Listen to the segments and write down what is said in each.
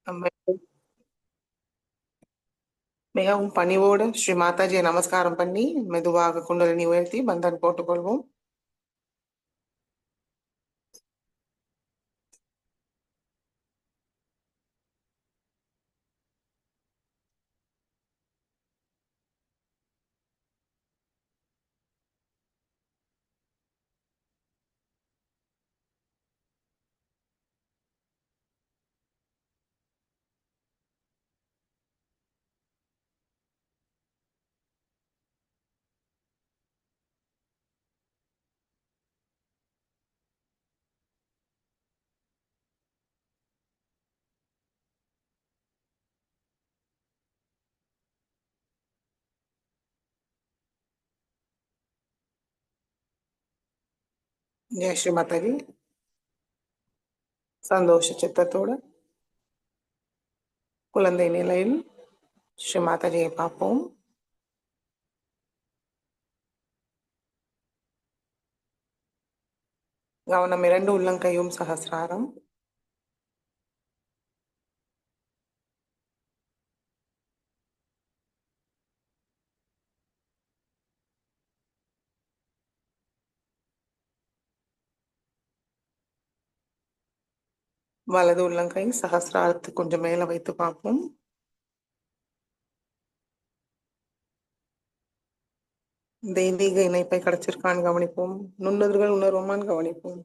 நம்ம மிகவும் பணிவோடு ஸ்ரீ மாதாஜியை நமஸ்காரம் பண்ணி மெதுவாக குண்டலினி உயர்த்தி பந்தன் போட்டுக்கொள்வோம். ஜெய ஸ்ரீ மாதாஜி. சந்தோஷ சித்தத்தோடு குழந்தை நிலையில் ஸ்ரீ மாதாஜியை பார்ப்போம். கவனம் இரண்டு உள்ளங்கையும் சகசிராரம். வலது உள்ளங்கை சகசிராரத்துக்கு கொஞ்சம் மேல வைத்து பார்ப்போம். தெய்வீக இணைப்பை கிடைச்சிருக்கான்னு கவனிப்போம். நுண்ணுதல்கள் உணர்வோமான்னு கவனிப்போம்.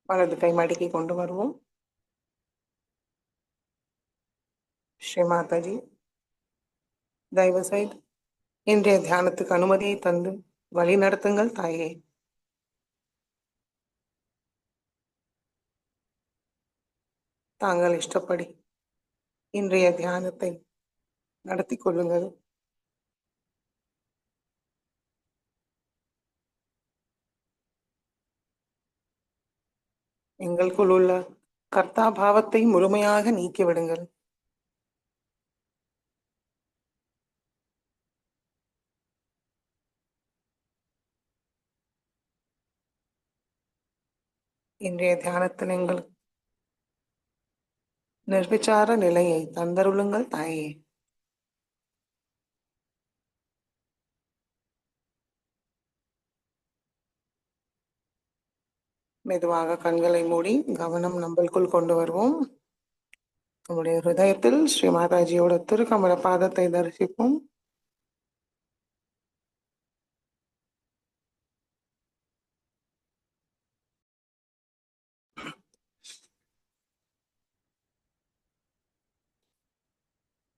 வலது கை மடக்கி கொண்டு வருவோம். ஸ்ரீ மாதாஜி, தயவு செய்து இன்றைய தியானத்துக்கு அனுமதியை தந்து வழி நடத்துங்கள் தாயே. தாங்கள் இஷ்டப்படி இன்றைய தியானத்தை நடத்தி கொள்ளுங்கள். எங்களுக்குள் உள்ள கர்த்தா பாவத்தை முழுமையாக நீக்கிவிடுங்கள். இன்றைய தியானத்தில் எங்கள் நிர்விச்சார நிலையை தந்தருளுங்கள் தாயே. மெதுவாக கண்களை மூடி கவனம் நம்மளுக்குள் கொண்டு வருவோம். நம்முடைய ஹிருதயத்தில் ஸ்ரீ மாதாஜியோட திருக்கமல பாதத்தை தரிசிப்போம்.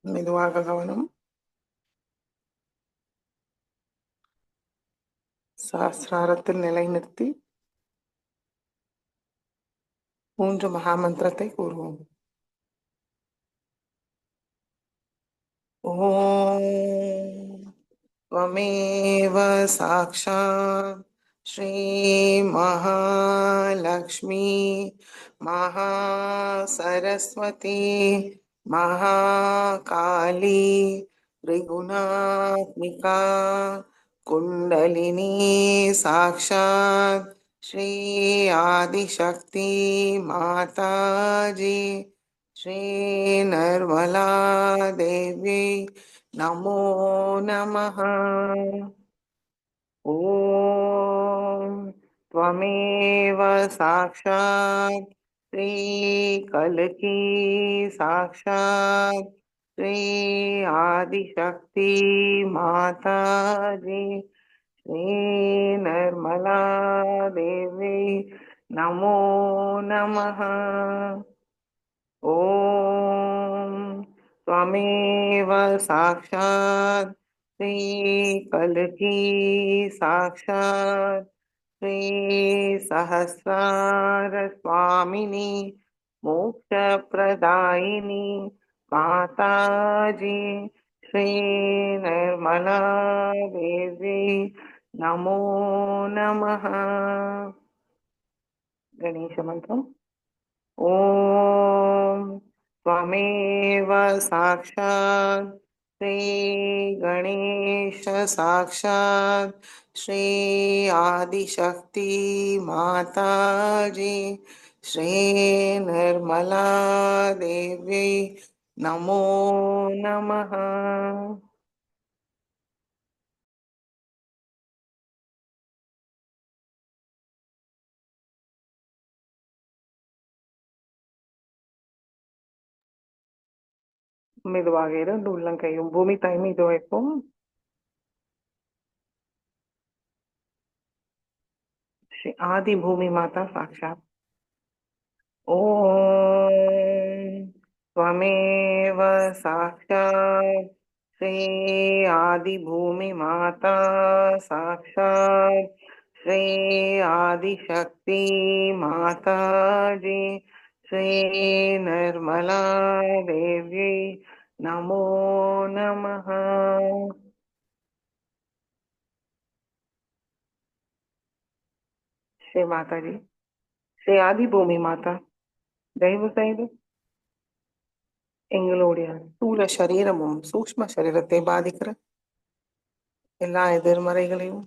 மெதுவாக கவனம் சஹஸ்ராரத்தில் நிலைநிறுத்தி 3 மகாமந்திரத்தை கூறுவோம். ஓம் त्वमेव साक्षात् श्री महालक्ष्मी महासरस्वती महाकाली त्रिगुणात्मिका कुंडलिनी साक्षात् श्री आदिशक्ति माताजी श्री निर्मला देवी नमो नमः। ओम त्वमेव साक्षात् श्री कल्की साक्षात् श्री आदिशक्ति माताजी श्री निर्मला देवी नमो नमः। ओम त्वमेव साक्षात् श्री कल्की साक्षात् श्री सहस्रार स्वामिनी मोक्षप्रदायिनी माताजी श्री निर्मला देवी नमो नमः। गणेश मंत्रम्। ॐ त्वमेव साक्षात् श्री गणेश साक्षात् श्री आदिशक्ति माताजी श्री निर्मला देवी नमो नमः। மெதுவாக இருந்து உள்ளங்கையும் பூமி தாய் மீது வைப்போம். श्री आदि भूमि माता साक्षात। ओम त्वमेव साक्षात् श्री आदि भूमि माता साक्षात् श्री आदि शक्ति माता जी श्री निर्मला देवी नमो नमः। श्री माता जी श्री आदि भूमि माता தயவு செய்து எங்களுடைய ஸ்தூல சரீரமும் சூக்ஷ்ம சரீரத்தை பாதிக்கிற எல்லா எதிர்மறைகளையும்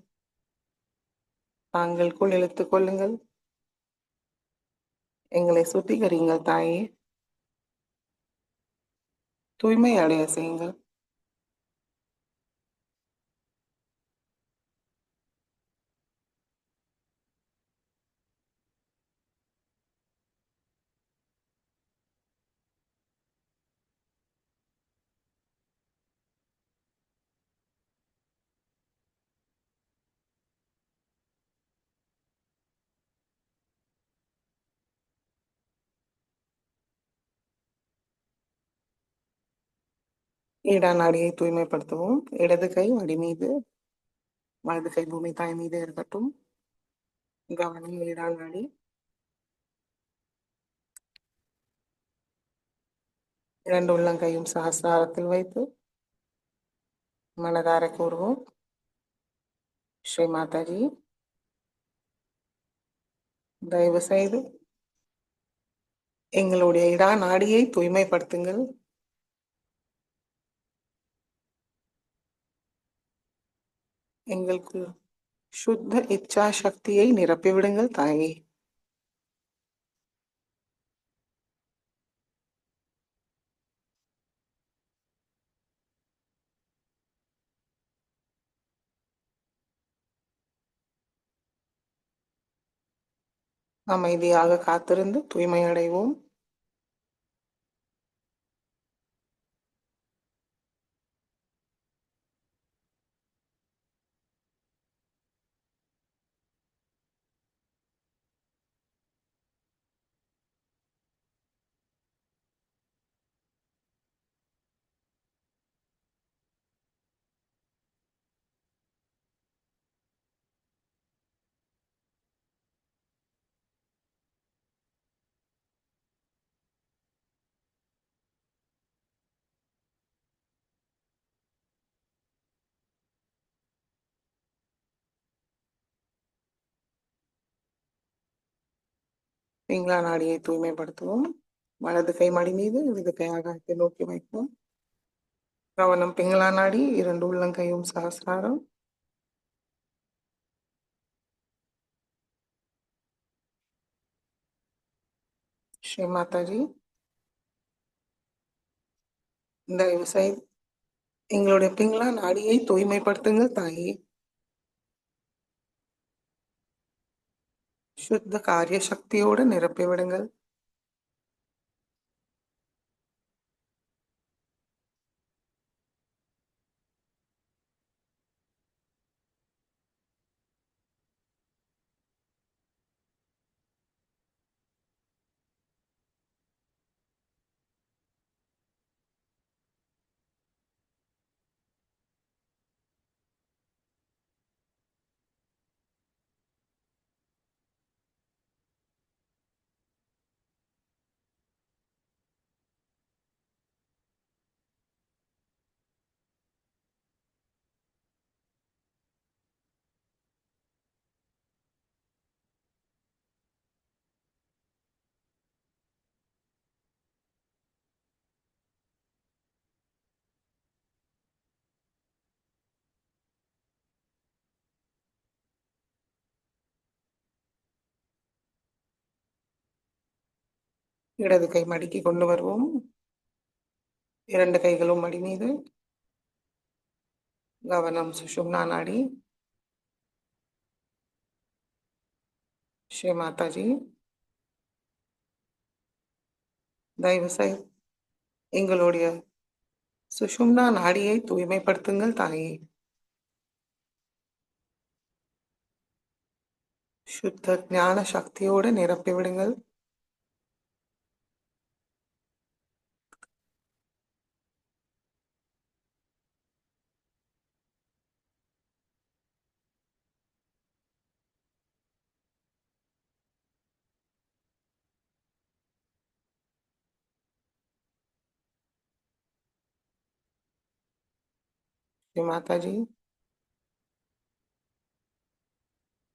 தாங்களுக்குள் இழுத்துக் கொள்ளுங்கள். எங்களை சுத்திகரிங்கள் தாயே, தூய்மை அடைய செய்யுங்கள். ஈடா நாடியை தூய்மைப்படுத்துவோம். இடது கை அடி மீது, வலது கை பூமி தாய் மீது இருக்கட்டும். கவனம் ஈடா நாடி. இரண்டு உள்ளங்கையும் சஹஸ்ராரத்தில் வைத்து மனதார கூறுவோம். ஸ்ரீ மாதாஜி தயவு செய்து எங்களுடைய இடா நாடியை தூய்மைப்படுத்துங்கள். எங்களுக்கு சுத்த இச்சா சக்தியை நிரப்பிவிடுங்கள் தாயே. அமைதியாக காத்திருந்து தூய்மை அடைவோம். பிங்களா நாடியை தூய்மைப்படுத்துவோம். வலது கை மடி மீது, இடது கை ஆகாயத்தை நோக்கி வைப்போம். கவனம் பிங்களா நாடி, இரண்டு உள்ளங்கையும் சஹஸ்ராரம். ஸ்ரீ மாதாஜி தயவு செய்து எங்களுடைய பிங்களா நாடியை தூய்மைப்படுத்துங்கள் தாயே. சுத்த காரிய சக்தியோடு நிரப்பிவிடுங்கள். இடது கை மடிக்கு கொண்டு வருவோம். இரண்டு கைகளும் மடி மீது. கவனம் சுஷும்னா நாடி. ஸ்ரீ மாதாஜி, தயவு செய்து எங்களுடைய சுஷும்னா நாடியை தூய்மைப்படுத்துங்கள் தாயே. சுத்த ஞான சக்தியோடு நிரப்பி விடுங்கள். ஸ்ரீ மாதாஜி,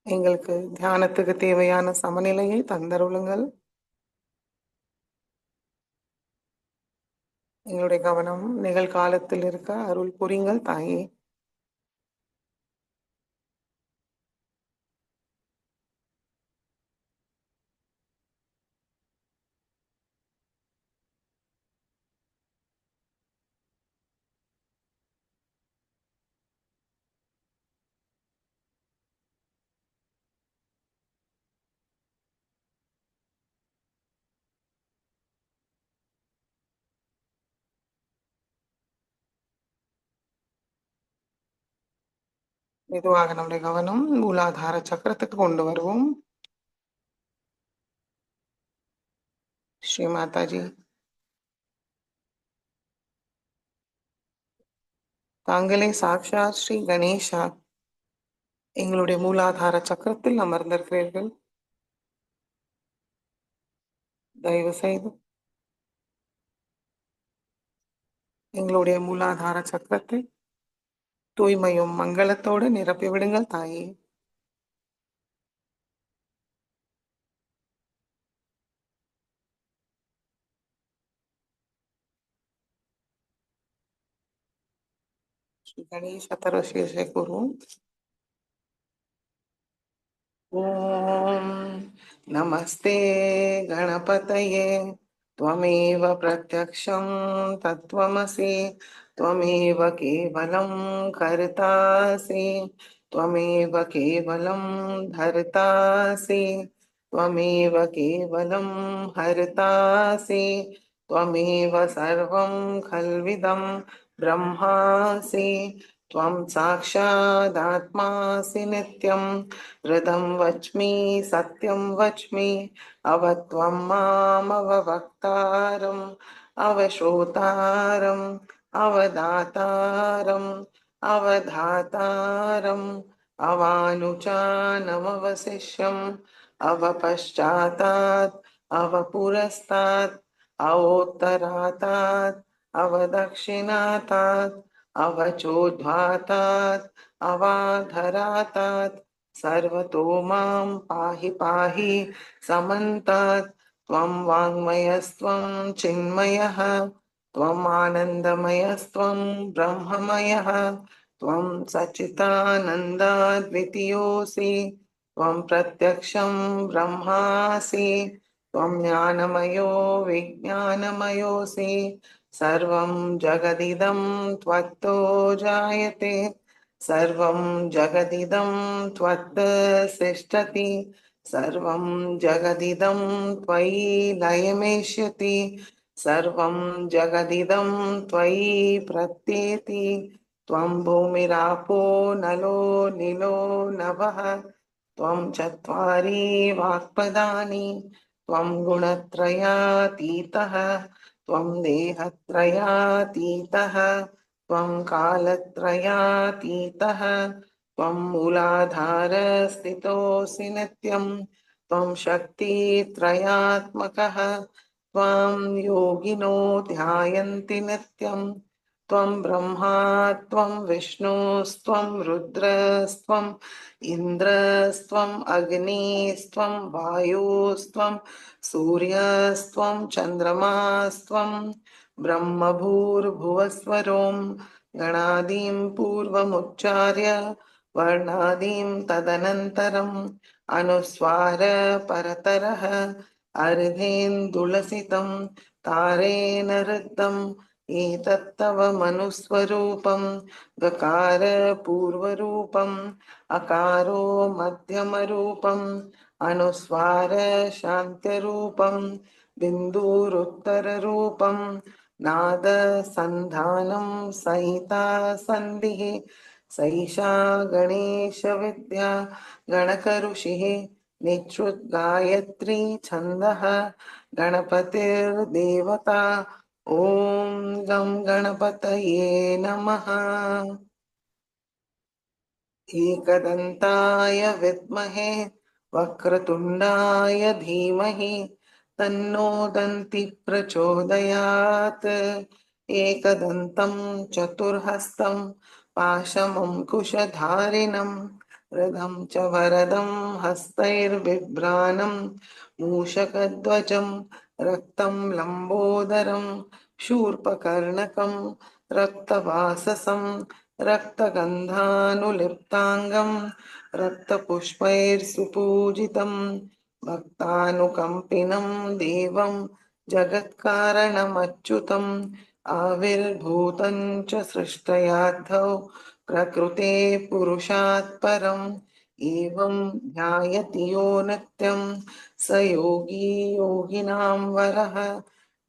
எங்களுக்கு தியானத்துக்கு தேவையான சமநிலையை தந்தருளுங்கள். எங்களுடைய கவனம் நிகழ்காலத்தில் இருக்க அருள் புரிங்கள் தாயே. மெதுவாக நம்முடைய கவனம் மூலாதார சக்கரத்துக்கு கொண்டு வருவோம். ஸ்ரீ மாதாஜி, தாங்களே சாக்ஷாத் ஸ்ரீ கணேஷா எங்களுடைய மூலாதார சக்கரத்தில் அமர்ந்திருக்கிறீர்கள். தயவு செய்து எங்களுடைய மூலாதார சக்கரத்தை தூய்மையும் மங்களத்தோடு நிரப்பி விடுங்கள் தாயே. श्री गणेश तरशेषे कुरु। ओम नमस्ते गणपतये। त्वमेव प्रत्यक्षं तत्त्वमसि। त्वमेव केवलं कर्तासि। त्वमेव केवलं धर्तासि। त्वमेव केवलं हर्तासि। त्वमेव सर्वं खल्विदं ब्रह्मासि। त्वं साक्षादात्मासि नित्यं। हृदं वच्मि सत्यं वच्मि। अवत्वं मामवक्तारम् अवश्रोतारम् अवदातारम् अवधातारम् अवानुचानमवशिष्यम् अवपश्चातात् अवपुरस्तात् अवोत्तरातात् अवदक्षिणातात् अवचोद्ध्वातात् अवाधरातात् सर्वतो मां पाहि पाहि समन्तात्। त्वं वाङ्मयस्त्वं चिन्मयः। त्वम् आनन्दमयस्त्वं ब्रह्ममयः। त्वं सच्चिदानन्दाद्वितीयोऽसि। त्वं प्रत्यक्षं ब्रह्मासि। त्वं ज्ञानमयो विज्ञानमयोऽसि। सर्वं जगदिदं त्वत्तो जायते। सर्वं जगदिदं त्वत् तिष्ठति। सर्वं जगदिदं त्वयि लयमेष्यति। सर्वं जगदिदं त्वयि प्रत्येति। त्वं भूमिरापो नलो नीलो नभः। त्वं चत्वारि वाक्पदानि। त्वं गुणत्रयातीतः। त्वं देहत्रयातीतः। त्वं कालत्रयातीतः। त्वं मूलाधारस्थितोऽसि नित्यं। त्वं शक्तित्रयात्मकः। त्वां योगिनो ध्यायन्ति नित्यं। त्वं ब्रह्मा त्वं विष्णुस्त्वं रुद्रस्त्वम् इन्द्रस्त्वम् अग्निस्त्वं वायुस्त्वं सूर्यस्त्वं चन्द्रमास्त्वं ब्रह्मभूर्भुवस्वरों गणादीं पूर्वमुच्चार्य वर्णादीं तदनन्तरम् अनुस्वार परतरः अर्धेन्दुलसितं तारेण ऋद्धम् एतत्तव मनुस्वरूपं गकार पूर्वरूपम् अकारो मध्यमरूपम् अनुस्वार शान्त्यरूपं बिन्दुरुत्तररूपं नाद संधानं संहिता संधिः सैषा गणेश विद्या गणकऋषिः निच्छ्रुत गायत्री छन्दः गणपतिर्देवता ओम गं गणपतये नमः। एकदन्ताय विद्महे वक्रतुण्डाय धीमहि तन्नो दन्ति प्रचोदयात्। एकदन्तं चतुर्हस्तं पाशमङ्कुशधारिणं रथं च वरदं हस्तैर्बिभ्राणं मूषकध्वजं रक्तं लम्बोदरं शूर्पकर्णकं रक्तवाससं रक्तगन्धानुलिप्ताङ्गं रक्तपुष्पैर्सुपूजितं भक्तानुकम्पिनं देवं जगत्कारणमच्युतम् आविर्भूतं च सृष्टयाद्धौ प्रकृते पुरुषात् परम् एवं ध्यायति यो नित्यं स योगी योगिनां वरः।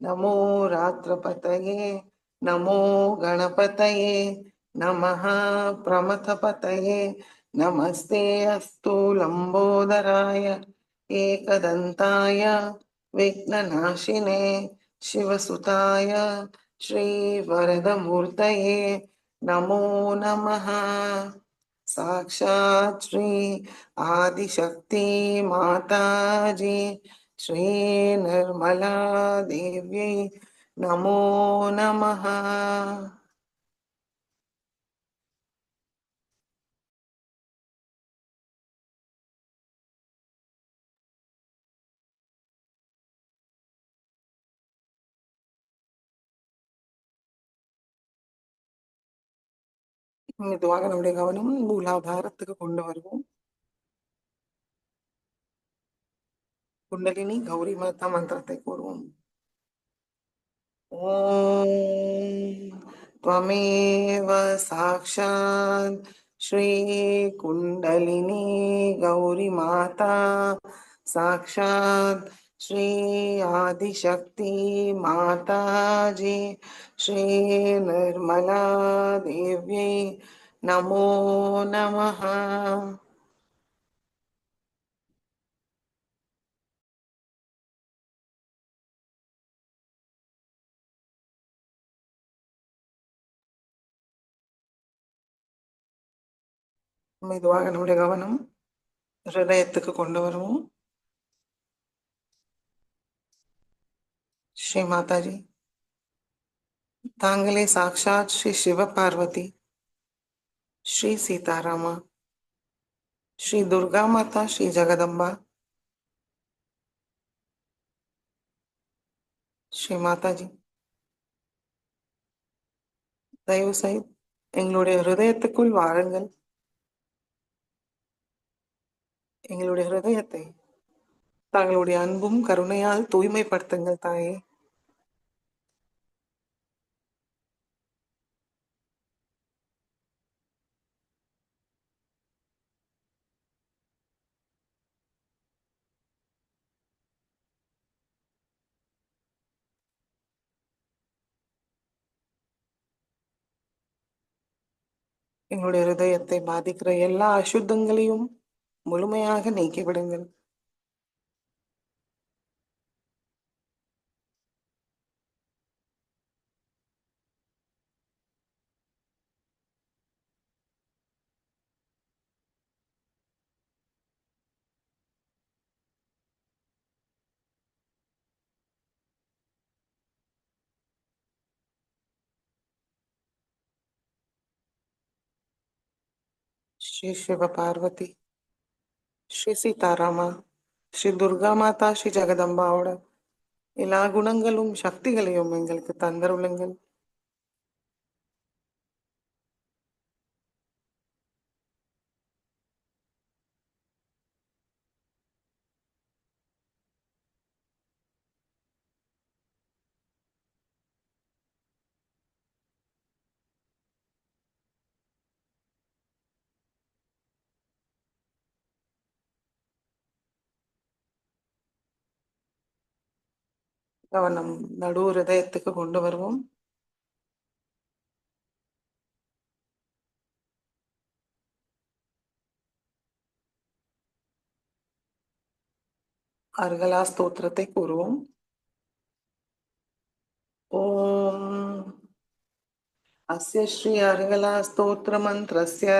नमो रात्रपतये नमो गणपतये नमः प्रमथपतये नमस्ते अस्तु लंबोदराय एकदन्ताय विघ्ननाशिने शिवसुताय श्रीवरदमूर्तये नमो नमः। साक्षात् श्री आदिशक्ति माताजी श्री निर्मला देव्यै नमो नमः। மெதுவாக நம்முடைய கவனம் மூலாதாரத்துக்கு கொண்டு வருவோம். குண்டலினி கௌரி மாதா மந்திரத்தை கூறுவோம். ஓம் त्वमेव साक्षात् श्री कुंडलिनी गौरी माता साक्षात् श्री आदिशक्ति माता जी श्री निर्मला देव्यै नमो नमः। மெதுவாக நம்முடைய கவனம் ஹிருதயத்துக்கு கொண்டு வருவோம். श्री माता जी तांगले साक्षात श्री शिव पार्वती श्री सीतारामा श्री दुर्गा माता श्री जगदम्बा श्री माता जी தயவு செய்து எங்களுடைய ஹிருதயத்துக்குள் வாருங்கள். எங்களுடைய ஹிருதயத்தை தங்களுடைய அன்பும் கருணையால் தூய்மைப்படுத்துங்கள் தாயே. எங்களுடைய ஹிருதயத்தை பாதிக்கிற எல்லா அசுத்தங்களையும் முழுமையாக நீக்கிவிடுங்கள். श्री शिव पार्वती श्री சீதாராமா ஸ்ரீ துர்கா மாதா ஸ்ரீ ஜெகதம்பாவோட எல்லா குணங்களும் சக்திகளையும் எங்களுக்கு தந்தருளுங்கள். கவனம் நடு ஹிருதயத்துக்கு கொண்டு வருவோம். அர்கலா ஸ்தோத்திரத்தை கூறுவோம். ஓம் अस्य श्री अर्गला स्तोत्र मंत्रस्य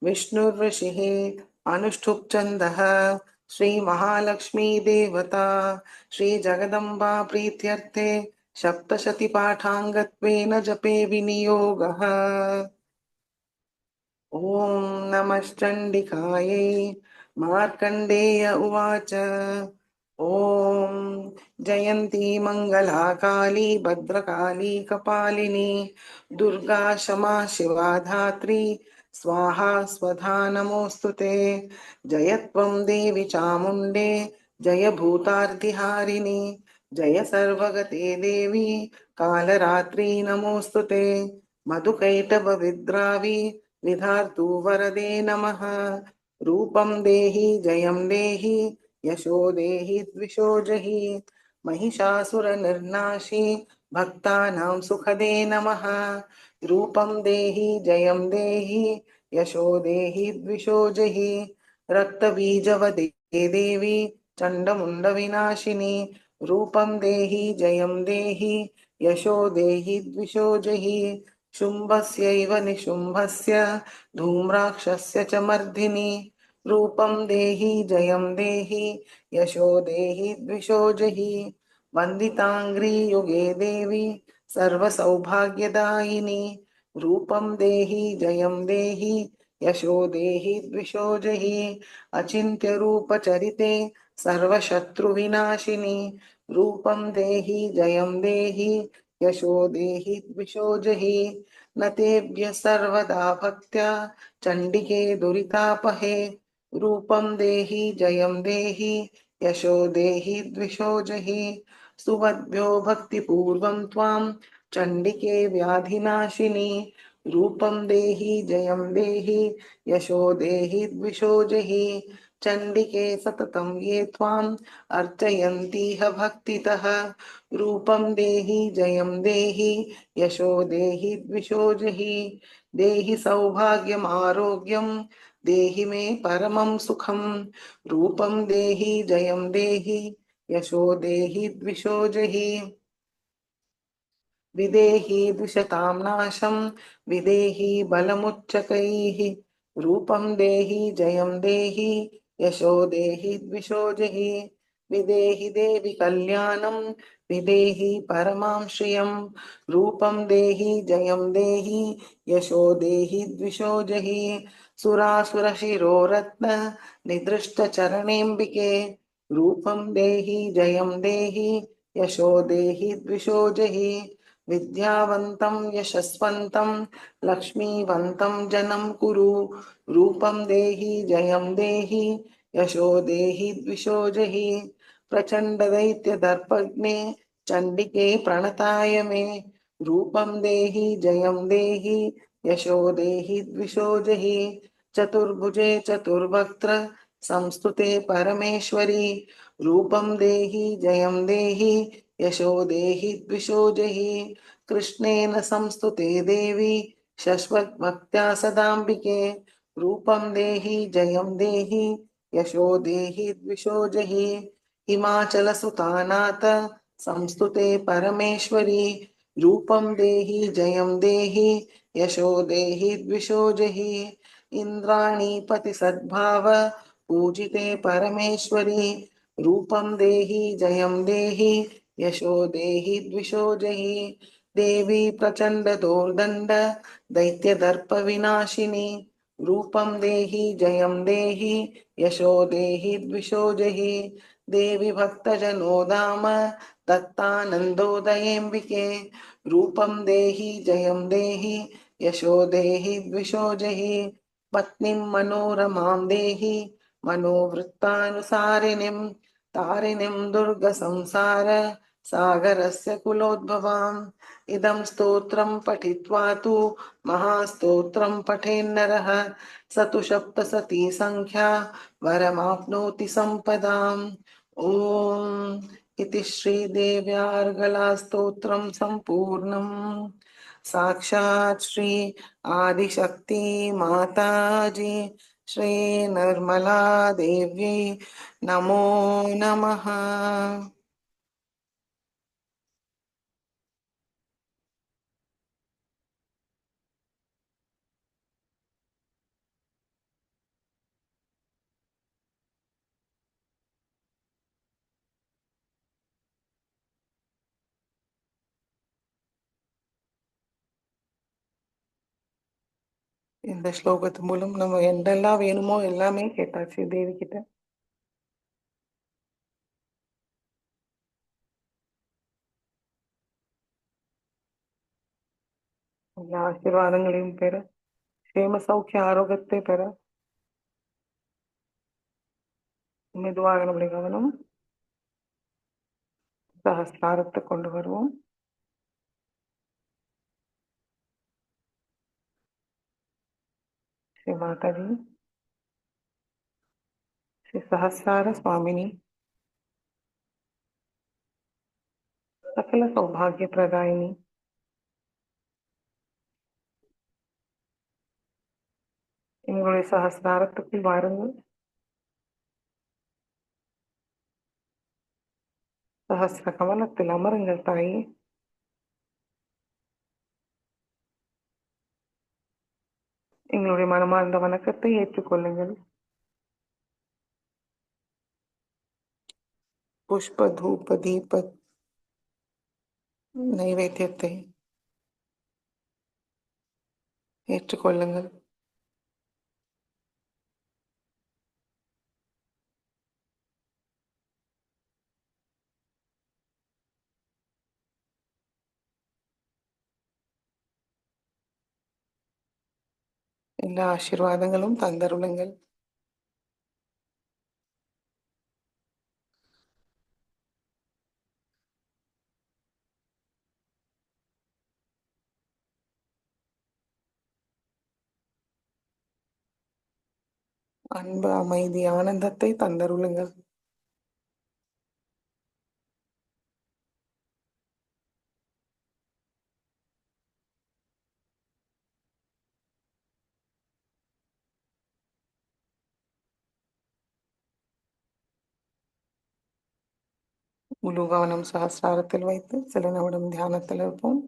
विष्णुर्षिः अनुष्ठुप् छन्दः श्री महालक्ष्मी देवता श्री जगदम्बा प्रीत्यर्थे सप्तशती पाठाङ्गत्वेन जपे विनियोगः। ओम नमश्चण्डिकायै। मार्कण्डेय उवाच ओम जयन्ती मंगला काली भद्रकाली कपालिनी दुर्गा क्षमा शिवा धात्री स्वाहा स्वधा नमोस्तुते। जय त्वं देवी चामुण्डे जय भूतार्तिहारिणी जय सर्वगते देवी कालरात्रि नमोस्तुते। मधुकैटभ विद्रावी विधातु वरदे नमः। रूपं देहि जयं देहि यशो देहि द्विषो जहि। महिषासुर निर्नाशी भक्तानां सुखदे नमः। रूपं देहि जयं देहि यशो देहि द्विषो जहि। रक्तबीजवदे देवी चण्डमुण्ड विनाशिनी रूपं देहि जयं देहि यशो देहि द्विषो जहि। शुम्भस्यैव निशुम्भस्य धूम्राक्षस्य च मर्दिनि रूपं देहि जयं देहि यशो देहि द्विषो जहि। वन्दिताङ्घ्रियुगे देवी सर्वसौभाग्यदायिनी रूपं देहि जयं देहि यशो देहि द्विषो जहि। अचिन्त्य रूपचरिते सर्वशत्रुविनाशिनी रूपं देहि जयं देहि यशो देहि द्विषो जहि। न तेभ्य सर्वदा भक्त्या चण्डिके दुरितापहे रूपं देहि जयं देहि यशो देहि द्विषो जहि। सुवद्भ्यो भक्तिपूर्वं त्वां चण्डिके व्याधिनाशिनी रूपं देहि जयं देहि यशो देहि द्विषो जहि। चण्डिके सततं ये त्वाम् अर्चयन्तीह भक्तितः रूपं देहि जयं देहि यशो देहि द्विषो जहि। देहि सौभाग्यम् आरोग्यं देहि मे परमं सुखं रूपं देहि जयं देहि यशो देहि द्विषो जहि। विदेहि द्विषतां नाशं विदेहि बलमुच्चकैः रूपं देहि जयं देहि यशो देहि द्विषो जहि। विदेहि देवि कल्याणं विदेहि परमां श्रियं रूपं देहि जयं देहि यशो देहि द्विषो जहि। सुरासुरशिरोरत्न निदृष्टचरणेऽम्बिके रूपं देहि जयं देहि यशो देहि द्विषो जहि। विद्यावन्तं यशस्वन्तं लक्ष्मीवन्तं जनं कुरु रूपं देहि जयं देहि यशो देहि द्विषो जहि। प्रचण्डदैत्यदर्पघ्ने चण्डिके प्रणताय मे रूपं देहि जयं देहि यशो देहि द्विषो जहि। चतुर्भुजे चतुर्वक्त्र संस्तुते परमेश्वरी रूपं देहि जयं देहि यशो देहि द्विषो जहि। कृष्णेन संस्तुते देवी शश्वद्भक्त्या सदाम्बिके रूपं देहि जयं देहि यशो देहि द्विषो जहि। हिमाचलसुतानाथ संस्तुते परमेश्वरी रूपं देहि जयं देहि यशो देहि द्विषो जहि। इन्द्राणीपति सद्भाव पूजिते परमेश्वरी रूपं देहि जयं देहि यशो देहि द्विषो जहि। देवी प्रचंड दोर्दंड दैत्य दर्प विनाशिनी रूपं देहि जयं देहि यशो देहि द्विषो जहि। देवी भक्तजनोदाम दत्तानन्दोदयेऽम्बिके रूपं देहि जयं देहि यशो देहि द्विषो जहि। पत्नीं मनोरमां देहि मनोवृत्तानुसारिणीं तारिणीं दुर्गसंसार सागरस्य कुलोद्भवाम्। इदं स्तोत्रं पठित्वा तु महास्तोत्रं पठेन्नरः स तु सप्तशती संख्या वरमाप्नोति सम्पदाम्। ॐ इति श्रीदेव्यार्गलास्तोत्रं सम्पूर्णम्। साक्षात् श्री आदिशक्ति माताजी श्री निर्मला देव्यै नमो नमः। இந்த ஸ்லோகத்து மூலம் நம்ம என்னெல்லாம் வேணுமோ எல்லாமே கேட்டாச்சு தேவி கிட்ட. எல்லா ஆசீர்வாதங்களையும் பெற, க்ஷேம சௌக்கிய ஆரோக்கியத்தை பெற மெதுவாக நம்முடைய கவனம் சஹஸ்ராரத்தை கொண்டு வருவோம். श्री माता जी, श्री सहस्रार स्वामिनी, सकल सौभाग्य प्रदायिनी, எங்களுடைய சஹஸ்ராரத்துக்குள் வாருங்கள். சஹஸ்ர கமலத்தில் அமருங்கள் தாயே. எங்களுடைய மனமார்ந்த வணக்கத்தை ஏற்றுக்கொள்ளுங்கள். புஷ்ப தூப தீப நைவேத்தியத்தை ஏற்றுக்கொள்ளுங்கள். எல்லா ஆசீர்வாதங்களும் தந்தருளுங்கள். அன்பு, அமைதி, ஆனந்தத்தை தந்தருளுங்கள். முழு கவனம் சஹஸ்ராரத்தில் வைத்து சில நிமிடம் தியானத்தில் இருப்போம்.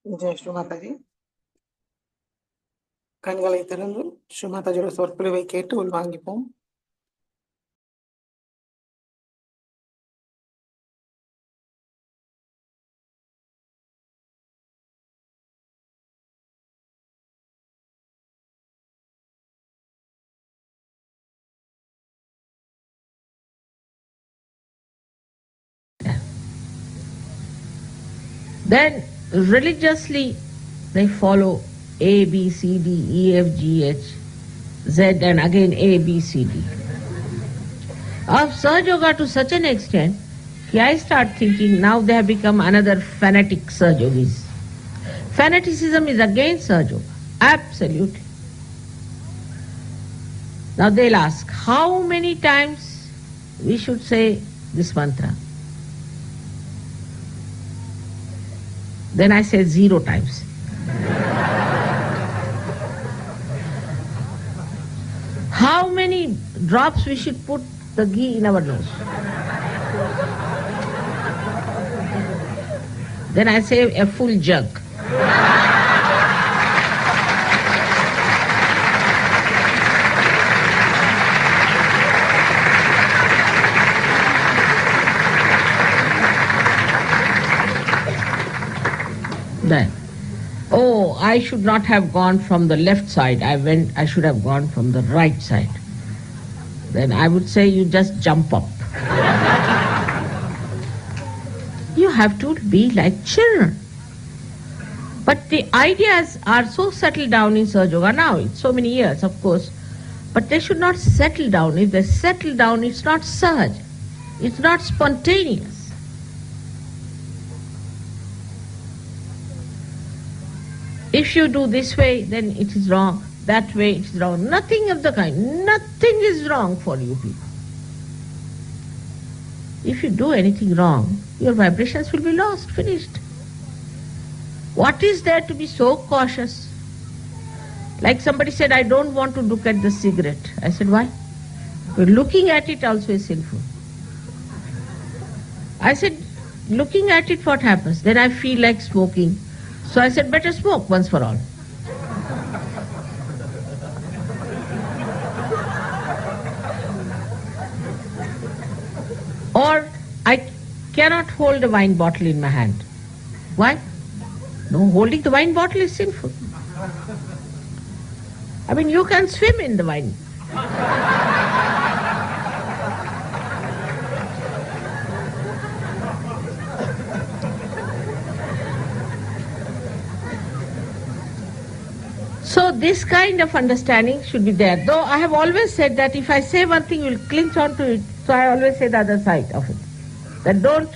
ஜெய் ஸ்ரீ மாதாஜி. கண்களை திறந்து ஸ்ரீ மாதாஜியோட சொற்பொழிவை கேட்டு உள்வாங்கிப்போம். Then religiously they follow A, B, C, D, E, F, G, H, Z, and again A, B, C, D. Of Sahaja Yoga to such an extent, I start thinking now they have become another fanatic Sahaja Yogis. Fanaticism is against Sahaja Yoga. Absolutely. Now they'll ask, how many times we should say this mantra? Then I say 0 times. How many drops we should put the ghee in our nose? Then I say a full jug. Then, oh, I should not have gone from the left side. I should have gone from the right side. Then I would say you just jump up. You have to be like children. But the ideas are so settled down in Sahaja Yoga now. It's so many years, of course. But they should not settle down. If they settle down, it's not Sahaj. It's not spontaneous. If you do this way, then it is wrong. That way, it is wrong. Nothing of the kind. Nothing is wrong for you people. If you do anything wrong, your vibrations will be lost, finished. What is there to be so cautious? Like somebody said, I don't want to look at the cigarette. I said, why? But looking at it also is sinful. I said, looking at it, what happens? Then I feel like smoking. So I said, better smoke once for all. Or I cannot hold a wine bottle in my hand. Why? No, holding the wine bottle is sinful. I mean, you can swim in the wine. So this kind of understanding should be there. Though I have always said that if I say one thing, you will cling on to it. So I always say the other side of it. That don't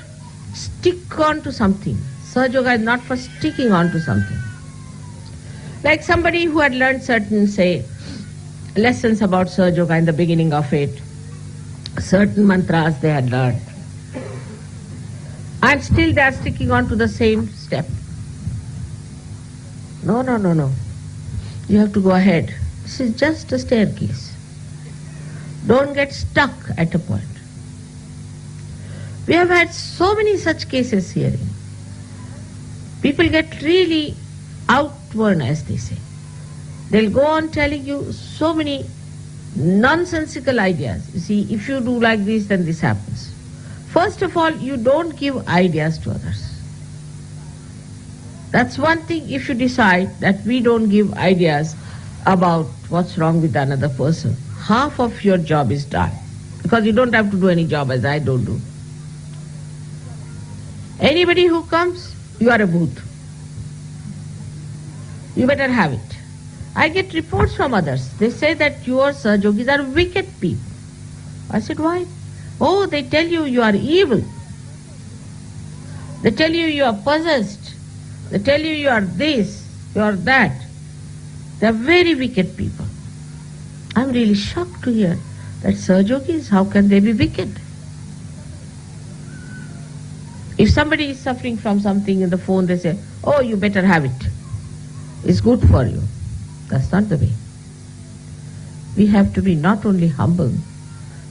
stick on to something. Sahaja Yoga is not for sticking on to something. Like somebody who had learned certain, say, lessons about Sahaja Yoga in the beginning of it, certain mantras they had learned, and still they are sticking on to the same step. No. You have to go ahead. This is just a staircase. Don't get stuck at a point. We have had so many such cases here. People get really outworn, as they say. They'll go on telling you so many nonsensical ideas. You see, if you do like this, then this happens. First of all, you don't give ideas to others. That's one thing. If you decide that we don't give ideas about what's wrong with another person, half of your job is done. Because you don't have to do any job as I don't do. Anybody who comes, you are a booth. You better have it. I get reports from others. They say that your Sahaja Yogis are wicked people. I said, why? Oh, they tell you you are evil. They tell you you are possessed. They tell you you are this, you are that. They are very wicked people. I am really shocked to hear that Sahaja Yogis, how can they be wicked? If somebody is suffering from something in the phone, they say, oh, you better have it. It's good for you. That's not the way. We have to be not only humble,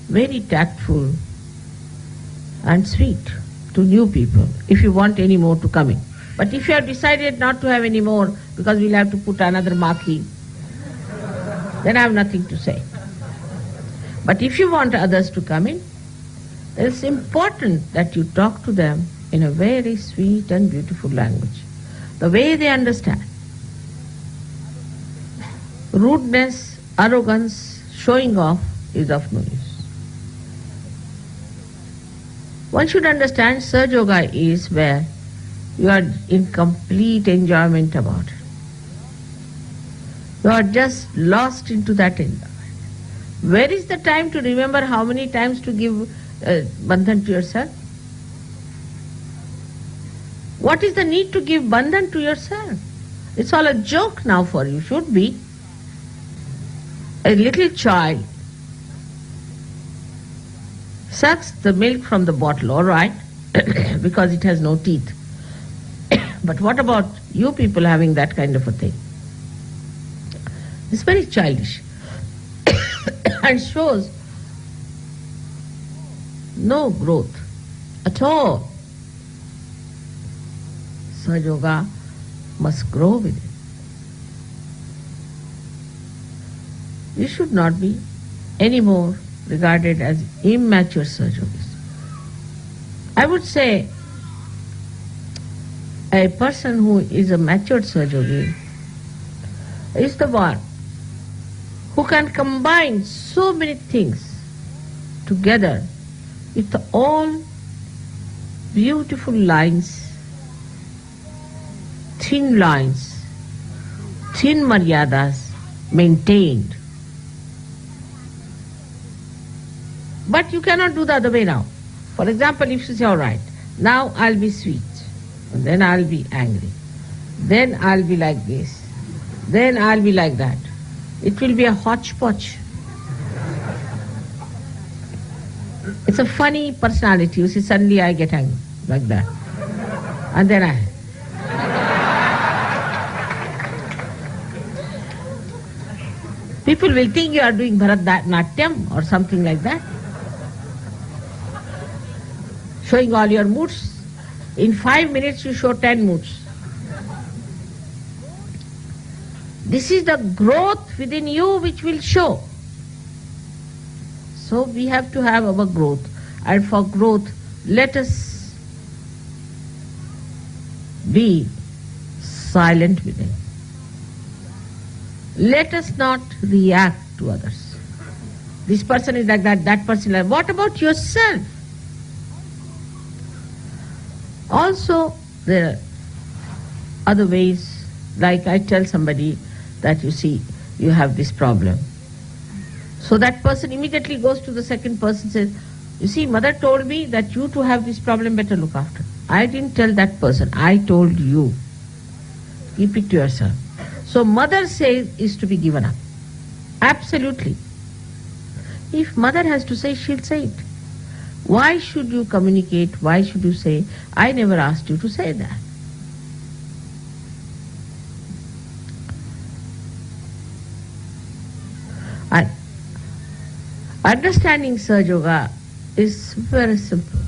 very tactful and sweet to new people if you want any more to come in. But if you have decided not to have any more because we'll have to put another marquee, then I have nothing to say. But if you want others to come in, it's important that you talk to them in a very sweet and beautiful language, the way they understand. Rudeness, arrogance, showing off is of no use. One should understand Sahaja Yoga is where You are in complete enjoyment about it. You are just lost into that enjoyment. Where is the time to remember how many times to give bandhan to yourself? What is the need to give bandhan to yourself? It's all a joke now for you, should be. A little child sucks the milk from the bottle, all right, because it has no teeth. But what about you people having that kind of a thing? It's very childish and shows no growth at all. Sahaja Yoga must grow with it. You should not be anymore regarded as immature Sahaja Yogis. I would say a person who is a matured Sahaja Yogi is the one who can combine so many things together with all beautiful lines, thin maryadas maintained. But you cannot do the other way now. For example, if you say, all right, now I'll be sweet, and then I'll be angry, then I'll be like this, then I'll be like that. It will be a hodgepodge. It's a funny personality. You see, suddenly I get angry, like that. And then people will think you are doing Bharatanatyam or something like that. Showing all your moods. In 5 minutes you show 10 moods. This is the growth within you which will show. So we have to have our growth. And for growth, let us be silent within. Let us not react to others. This person is like that, that person is like that. What about yourself? Also, there are other ways, like I tell somebody that you see, you have this problem. So that person immediately goes to the second person and says, you see, mother told me that you to have this problem, better look after. I didn't tell that person, I told you. Keep it to yourself. So mother says is to be given up. Absolutely. If mother has to say, she'll say it. Why should you communicate? Why should you say, I never asked you to say that? And understanding Sahaja Yoga is very simple.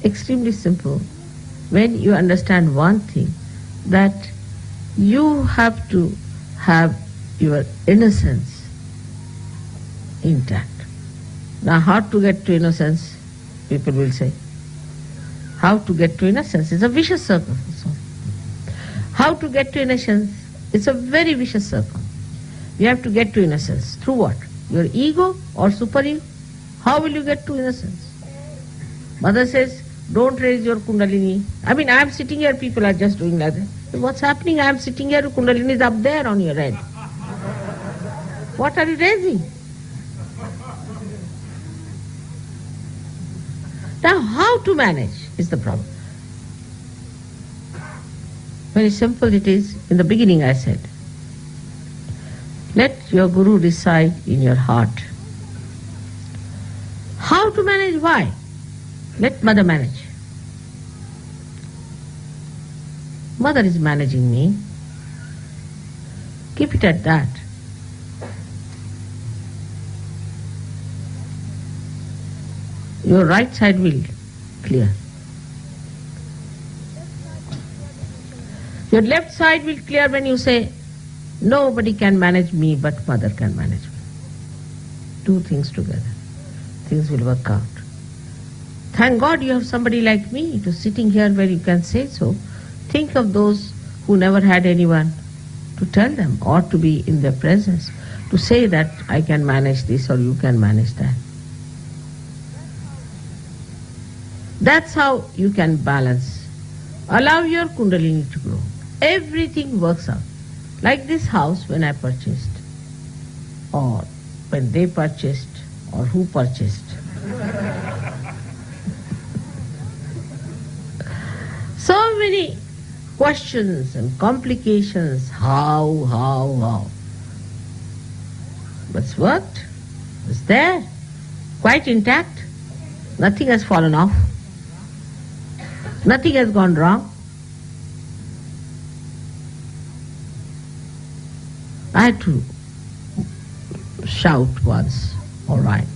Extremely simple. When you understand one thing, that you have to have your innocence intact. Now, how to get to innocence? People will say. How to get to innocence is a vicious circle. How to get to innocence? It's a very vicious circle. You have to get to innocence. Through what? Your ego or super ego? How will you get to innocence? Mother says, don't raise your kundalini. I mean, I am sitting here, people are just doing like that. What's happening? I am sitting here, kundalini is up there on your head. What are you raising? Now, how to manage is the problem. Very simple it is. In the beginning I said, let your Guru reside in your heart. How to manage? Why? Let mother manage. Mother is managing me. Keep it at that. Your right side will clear. Your left side will clear when you say, nobody can manage me but mother can manage me. Two things together. Things will work out. Thank God you have somebody like me to sitting here where you can say so. Think of those who never had anyone to tell them or to be in their presence, to say that I can manage this or you can manage that. That's how you can balance. Allow your Kundalini to grow. Everything works out. Like this house when I purchased, or when they purchased, or who purchased. So many questions and complications. How? But it's worked. It's there. Quite intact. Nothing has fallen off. Nothing has gone wrong. I had to shout once, all right.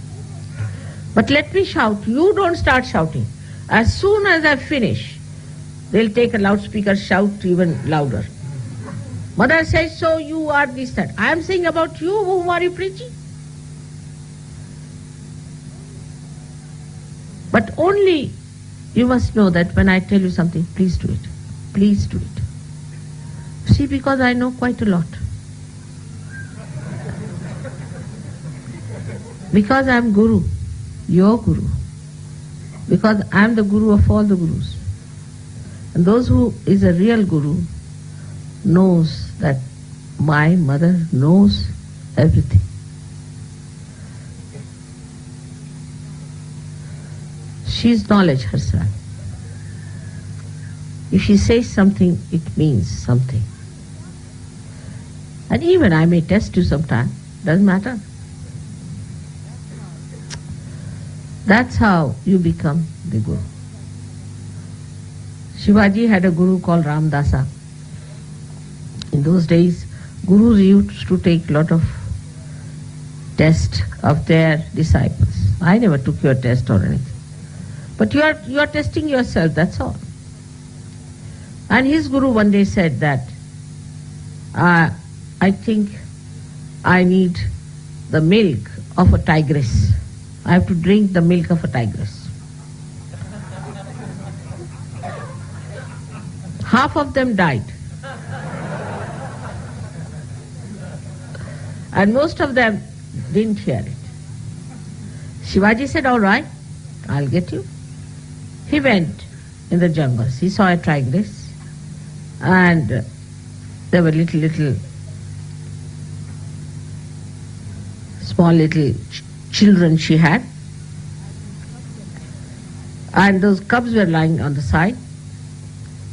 But let me shout. You don't start shouting. As soon as I finish, they'll take a loudspeaker, shout even louder. Mother says, so you are this, that. I am saying about you, whom are you preaching? But only you must know that when I tell you something, please do it. Please do it. See, because I know quite a lot. Because I am Guru, your Guru. Because I am the Guru of all the Gurus. And those who is a real Guru knows that my mother knows everything. She is knowledge herself. If she says something, it means something. And even I may test you sometime, doesn't matter. That's how you become the Guru. Shivaji had a Guru called Ramdasa. In those days, Gurus used to take a lot of tests of their disciples. I never took your test or anything. But you are testing yourself, that's all. And his Guru one day said that, I think I need the milk of a tigress. I have to drink the milk of a tigress. Half of them died. And most of them didn't hear it. Shivaji said, all right, I'll get you. He went in the jungles. He saw a tigress and there were small little children she had. And those cubs were lying on the side.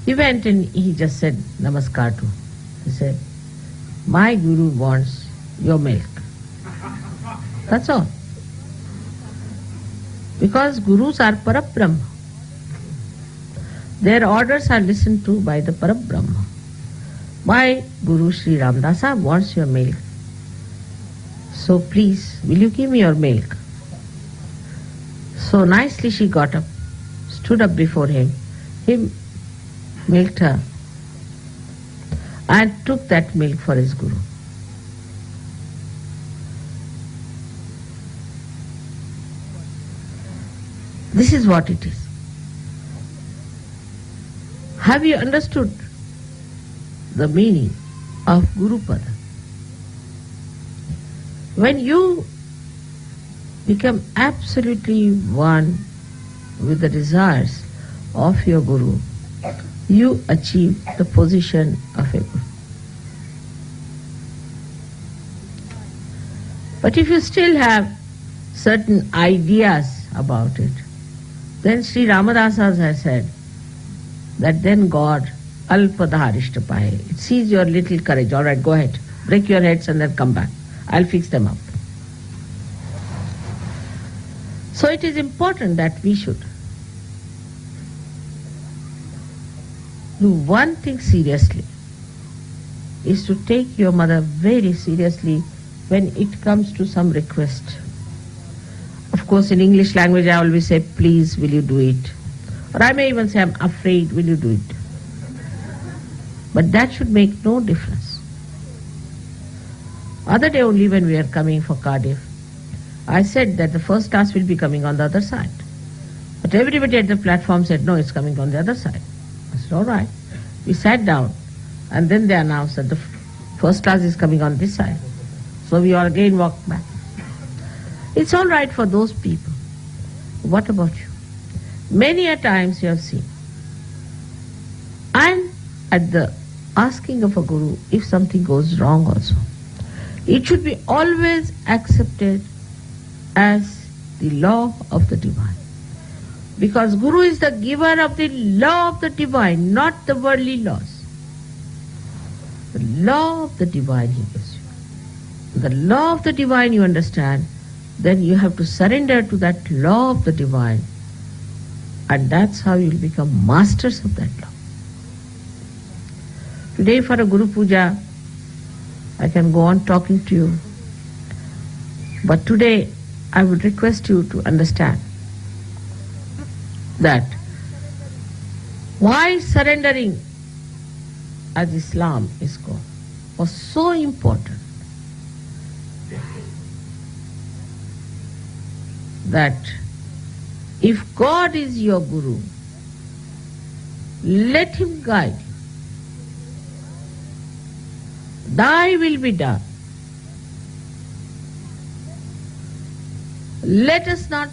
He went and he just said, Namaskar to. He said, my Guru wants your milk. That's all. Because Gurus are Parabrahma. Their orders are listened to by the Parabrahma. My Guru Sri Ramdasa wants your milk. So please, will you give me your milk? So nicely she got up, stood up before him. He milked her and took that milk for his Guru. This is what it is. Have you understood the meaning of Guru Pada? When you become absolutely one with the desires of your Guru, you achieve the position of a Guru. But if you still have certain ideas about it, then Sri Ramadasa has said that then God alpadharishtapahe. It sees your little courage. All right, go ahead. Break your heads and then come back. I'll fix them up. So it is important that we should do one thing seriously, is to take your mother very seriously when it comes to some request. Of course, in English language I always say, please, will you do it? Or I may even say, I'm afraid, will you do it? But that should make no difference. Other day only when we are coming for Cardiff, I said that the first class will be coming on the other side. But everybody at the platform said, no, it's coming on the other side. I said, all right. We sat down and then they announced that the first class is coming on this side. So we all again walked back. It's all right for those people. What about you? Many a times you have seen. And at the asking of a guru, if something goes wrong also, it should be always accepted as the law of the divine. Because Guru is the giver of the law of the divine, not the worldly laws. The law of the divine he gives you. The law of the divine you understand, then you have to surrender to that law of the divine, and that's how you will become masters of that law. Today for a Guru Puja, I can go on talking to you, but today I would request you to understand that why surrendering as Islam is called was so important, that if God is your Guru, let Him guide you. Thy will be done. Let us not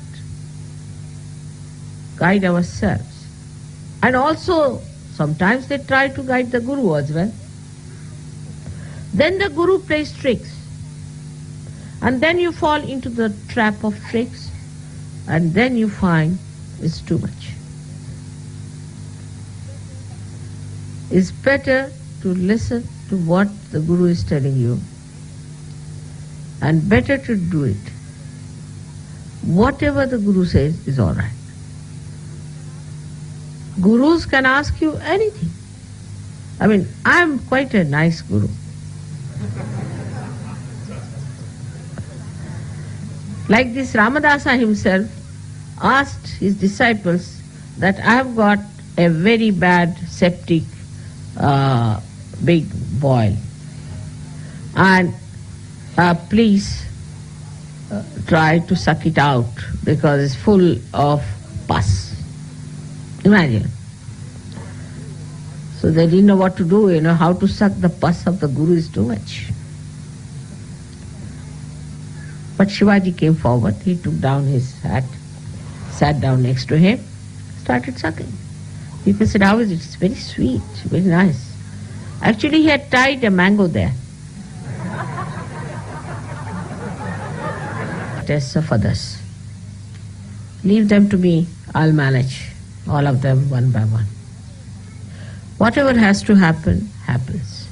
guide ourselves. And also, sometimes they try to guide the Guru as well. Then the Guru plays tricks. And then you fall into the trap of tricks. And then you find it's too much. It's better to listen to what the Guru is telling you, and better to do it. Whatever the Guru says is all right. Gurus can ask you anything. I mean, I am quite a nice Guru. Like this Ramadasa himself asked his disciples that I have got a very bad septic big boil, and please try to suck it out because it's full of pus. Imagine. So they didn't know what to do, how to suck the pus of the Guru is too much. But Shivaji came forward, he took down his hat, sat down next to him, started sucking. People said, how is it? It's very sweet, very nice. Actually, he had tied a mango there. Tests of others. Leave them to me, I'll manage all of them one by one. Whatever has to happen, happens.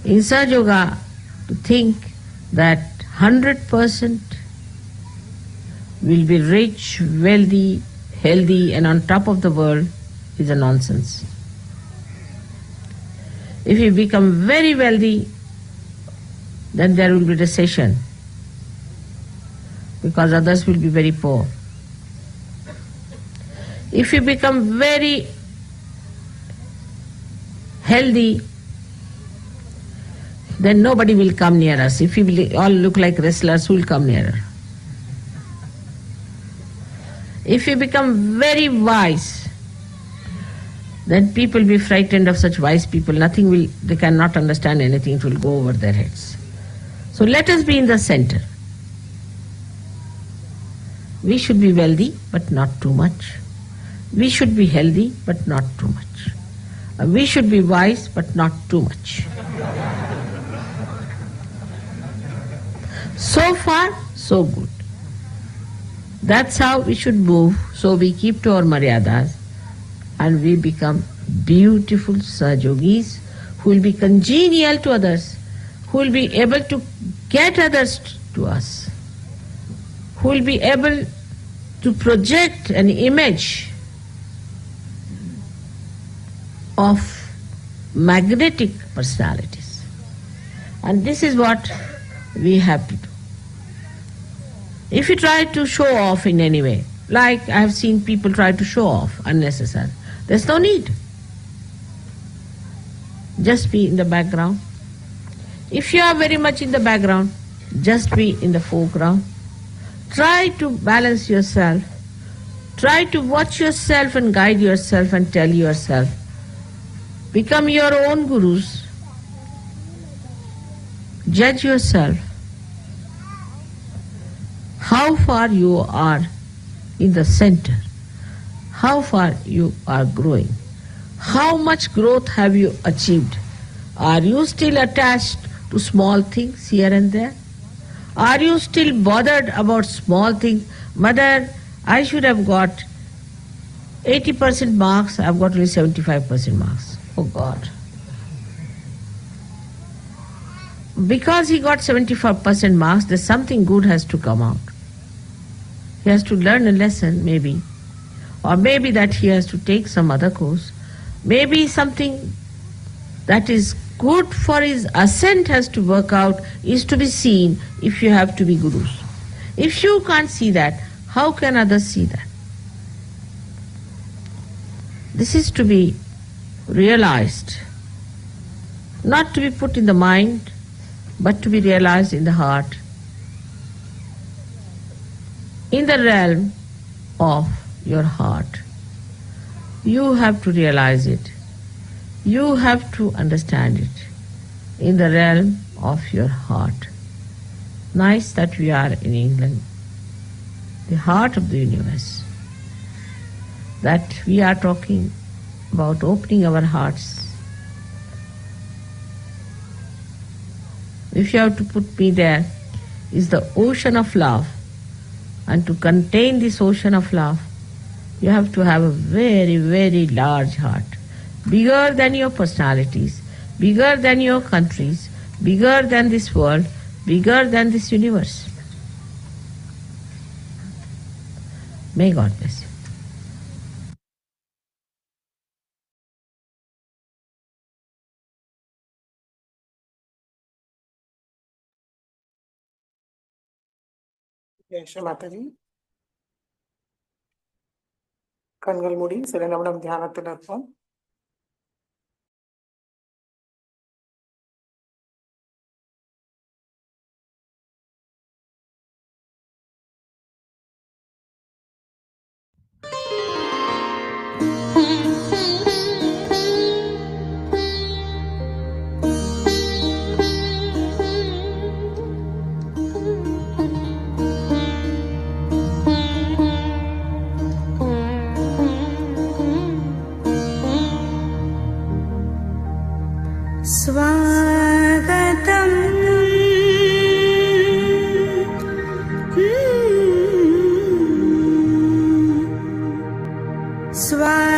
In Sahaja Yoga, to think that 100% will be rich, wealthy, healthy and on top of the world is a nonsense. If you become very wealthy, then there will be recession because others will be very poor. If you become very healthy, then nobody will come near us. If we all look like wrestlers, who will come nearer? If you become very wise, then people will be frightened of such wise people. They cannot understand anything, it will go over their heads. So let us be in the center. We should be wealthy, but not too much. We should be healthy, but not too much. We should be wise, but not too much. So far, so good. That's how we should move, so we keep to our maryadas and we become beautiful Sahajogis who will be congenial to others, who will be able to get others to us, who will be able to project an image of magnetic personalities. And this is what we have to do. If you try to show off in any way, like I have seen people try to show off unnecessarily, there's no need. Just be in the background. If you are very much in the background, just be in the foreground. Try to balance yourself. Try to watch yourself and guide yourself and tell yourself. Become your own gurus. Judge yourself. How far you are in the center. how far you are growing. How much growth have you achieved? Are you still attached to small things here and there? Are you still bothered about small things? Mother, I should have got 80% marks, I've got only 75% marks. Oh God. Because he got 75% marks, there's something good has to come out. He has to learn a lesson, maybe. Or maybe that he has to take some other course. Maybe something that is good for his ascent has to work out, is to be seen if you have to be gurus. If you can't see that, how can others see that? This is to be realized, not to be put in the mind, but to be realized in the heart, in the realm of your heart. You have to realize it. You have to understand it in the realm of your heart. Nice that we are in England, the heart of the universe, that we are talking about opening our hearts. If you have to put me there, is the ocean of love. And to contain this ocean of love, you have to have a very, very large heart, bigger than your personalities, bigger than your countries, bigger than this world, bigger than this universe. May God bless you. Jai Sri Mataji. கண்கள் மூடி சில நிமிடம் தியானத்தில் இருப்போம். स्वागतम् स्वागतम्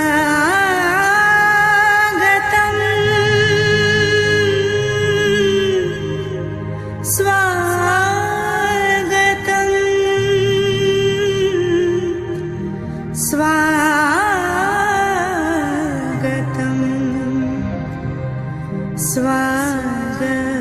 स्वागतम् स्वागतम् स्वागतम्.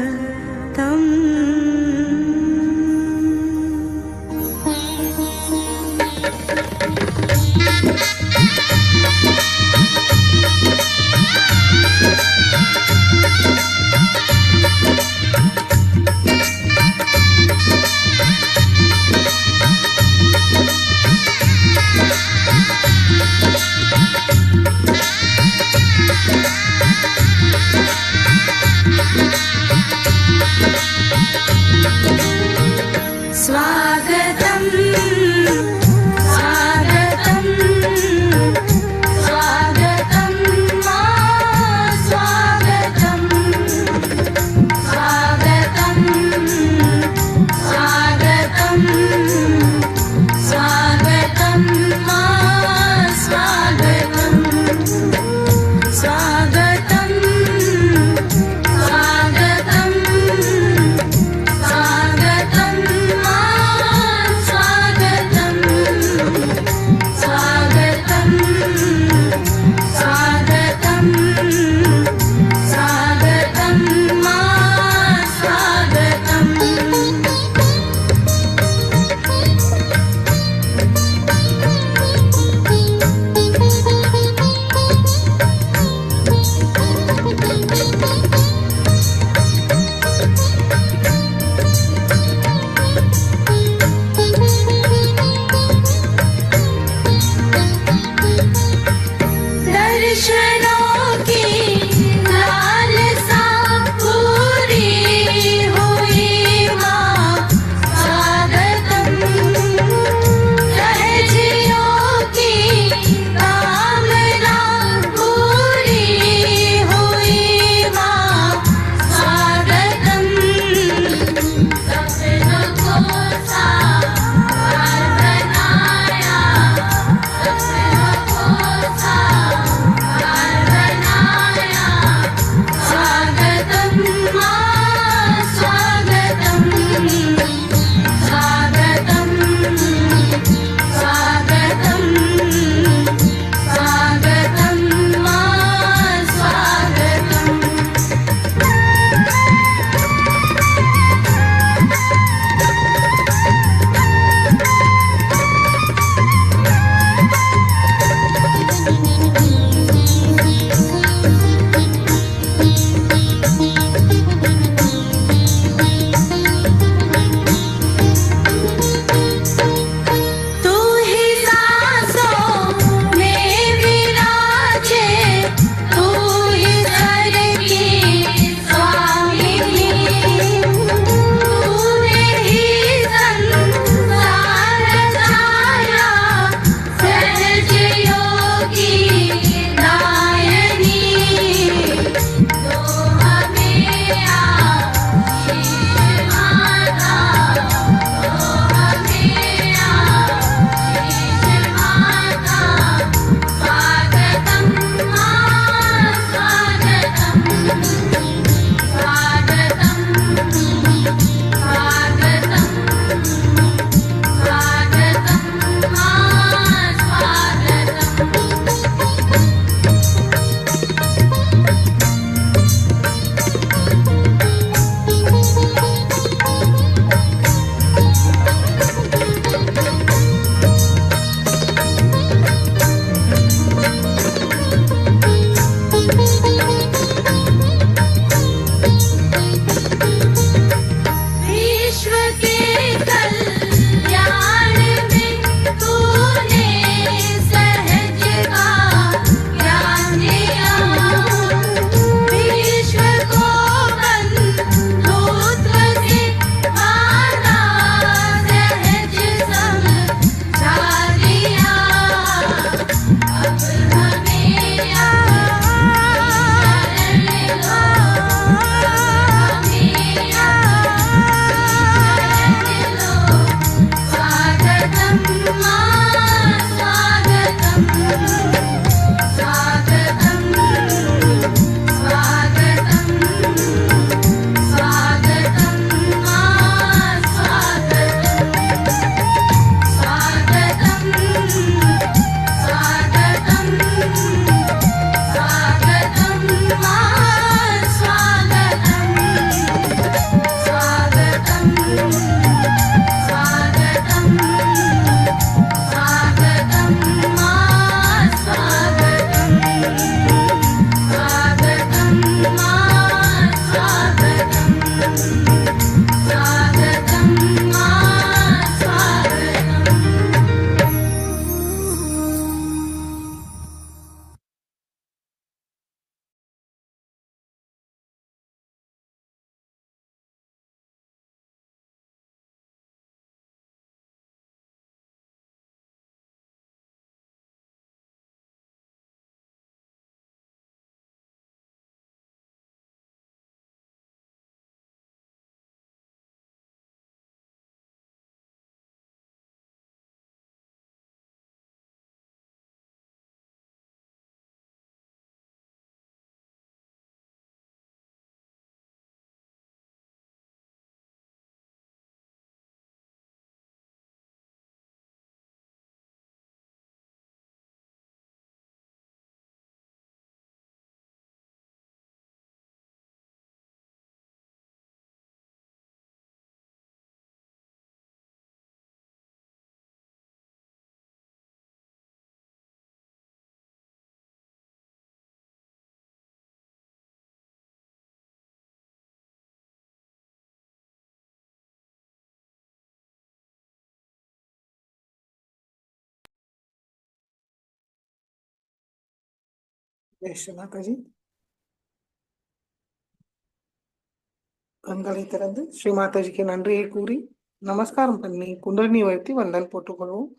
ஜெய் ஸ்ரீ மாதாஜி. கண்களை திறந்து ஸ்ரீ மாதாஜிக்கு நன்றியை கூறி நமஸ்காரம் பண்ணி குண்டலினி உயர்த்தி வந்தன் போட்டுக்கொள்வோம்.